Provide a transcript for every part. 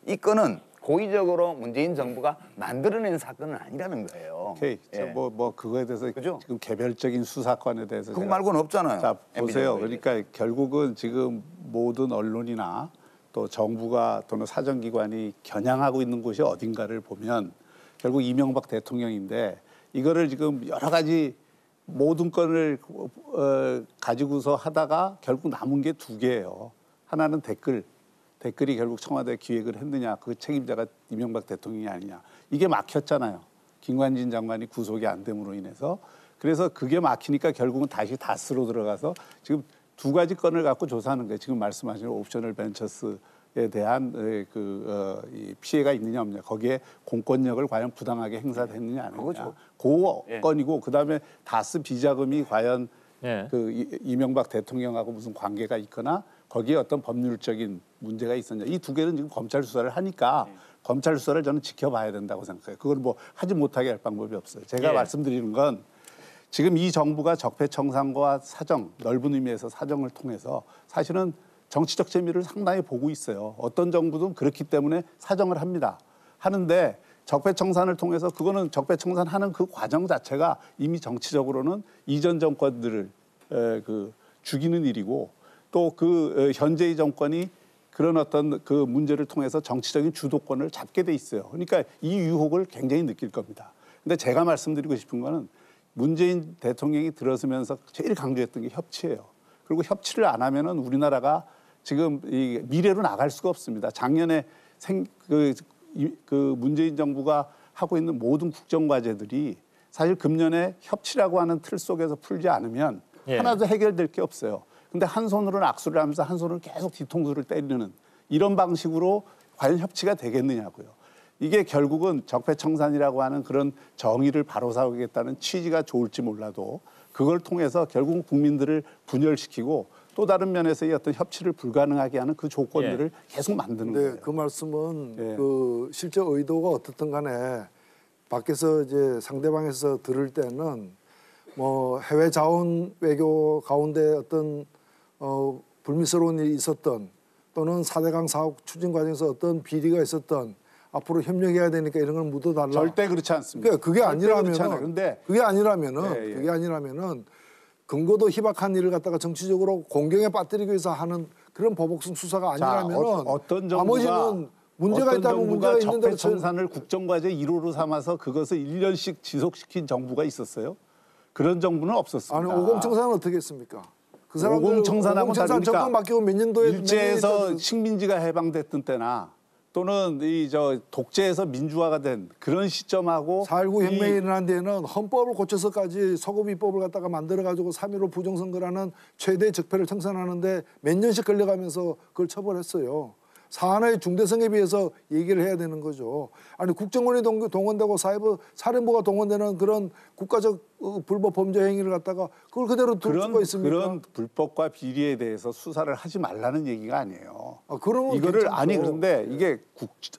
이 건은 고의적으로 문재인 정부가 만들어낸 사건은 아니라는 거예요. 오케이. 예. 뭐 그거에 대해서 그죠? 지금 개별적인 수사권에 대해서 그거 말고는 없잖아요. 자 보세요. MB 정부에. 그러니까 결국은 지금 모든 언론이나 또 정부가 또는 사정기관이 겨냥하고 있는 곳이 어딘가를 보면 결국 이명박 대통령인데 이거를 지금 여러 가지 모든 건을 가지고서 하다가 결국 남은 게 두 개예요. 하나는 댓글이 결국 청와대 기획을 했느냐, 그 책임자가 이명박 대통령이 아니냐. 이게 막혔잖아요. 김관진 장관이 구속이 안 됨으로 인해서. 그래서 그게 막히니까 결국은 다시 다스로 들어가서 지금 두 가지 건을 갖고 조사하는 거예요. 지금 말씀하신 옵셔널 벤처스에 대한 이 피해가 있느냐 없느냐. 거기에 공권력을 과연 부당하게 행사됐느냐 안 했느냐. 그 예. 건이고 그다음에 다스 비자금이 과연 예. 이명박 대통령하고 무슨 관계가 있거나 거기에 어떤 법률적인 문제가 있었냐. 이 두 개는 지금 검찰 수사를 하니까 검찰 수사를 저는 지켜봐야 된다고 생각해요. 그걸 뭐 하지 못하게 할 방법이 없어요. 제가 예. 말씀드리는 건 지금 이 정부가 적폐청산과 사정, 넓은 의미에서 사정을 통해서 사실은 정치적 재미를 상당히 보고 있어요. 어떤 정부도 그렇기 때문에 사정을 합니다. 하는데 적폐청산을 통해서 그거는 적폐청산하는 그 과정 자체가 이미 정치적으로는 이전 정권들을 죽이는 일이고 또 그 현재의 정권이 그런 어떤 그 문제를 통해서 정치적인 주도권을 잡게 돼 있어요. 그러니까 이 유혹을 굉장히 느낄 겁니다. 근데 제가 말씀드리고 싶은 거는 문재인 대통령이 들어서면서 제일 강조했던 게 협치예요. 그리고 협치를 안 하면은 우리나라가 지금 이 미래로 나갈 수가 없습니다. 작년에 그 문재인 정부가 하고 있는 모든 국정과제들이 사실 금년에 협치라고 하는 틀 속에서 풀지 않으면 예. 하나도 해결될 게 없어요. 근데 한 손으로는 악수를 하면서 한 손으로는 계속 뒤통수를 때리는 이런 방식으로 과연 협치가 되겠느냐고요. 이게 결국은 적폐청산이라고 하는 그런 정의를 바로 세우겠다는 취지가 좋을지 몰라도 그걸 통해서 결국 국민들을 분열시키고 또 다른 면에서의 어떤 협치를 불가능하게 하는 그 조건들을 계속 만드는 거예요. 네, 그 말씀은 예. 그 실제 의도가 어떻든 간에 밖에서 이제 상대방에서 들을 때는 뭐 해외 자원 외교 가운데 어떤 불미스러운 일이 있었던 또는 4대강 사업 추진 과정에서 어떤 비리가 있었던 앞으로 협력해야 되니까 이런 걸 묻어달라. 절대 그렇지 않습니다. 그러니까 그게 아니라면은 근데 그게 아니라면은 예, 예. 그게 아니라면은 근거도 희박한 일을 갖다가 정치적으로 공경에 빠뜨리기 위해서 하는 그런 보복성 수사가 아니라면은 어떤 정부가 나머지는 문제가 있다면 문제가 있는데 적폐청산을 국정과제 1호로 삼아서 그것을 1년씩 지속시킨 정부가 있었어요? 그런 정부는 없었습니다. 아니 오공청산은 어떻게 했습니까? 그 사람들 오공청산하고 오공청산 다르니까 정권 바뀌고 몇 년도에 일제에서 식민지가 해방됐던 때나 또는 독재에서 민주화가 된 그런 시점하고 4.19 혁명이 일어난 데에는 헌법을 고쳐서까지 소급입법을 갖다가 만들어가지고 3.15 부정선거라는 최대 적폐를 청산하는데 몇 년씩 걸려가면서 그걸 처벌했어요. 사안의 중대성에 비해서 얘기를 해야 되는 거죠. 아니 국정원이 동원되고 사령부가 동원되는 그런 국가적 불법 범죄 행위를 갖다가 그걸 그대로 둘 수가 있습니까? 그런 불법과 비리에 대해서 수사를 하지 말라는 얘기가 아니에요. 그러면 이거를 괜찮죠. 아니 그런데 이게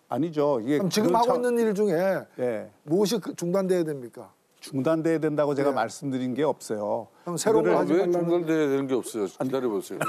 아니죠. 이게 그럼 지금 하고 있는 일 중에 예. 무엇이 중단돼야 됩니까? 중단돼야 된다고 제가 예. 말씀드린 게 없어요. 그럼 새로운 걸 하지 왜 말라는 중단돼야 되는 게 없어요. 기다려보세요.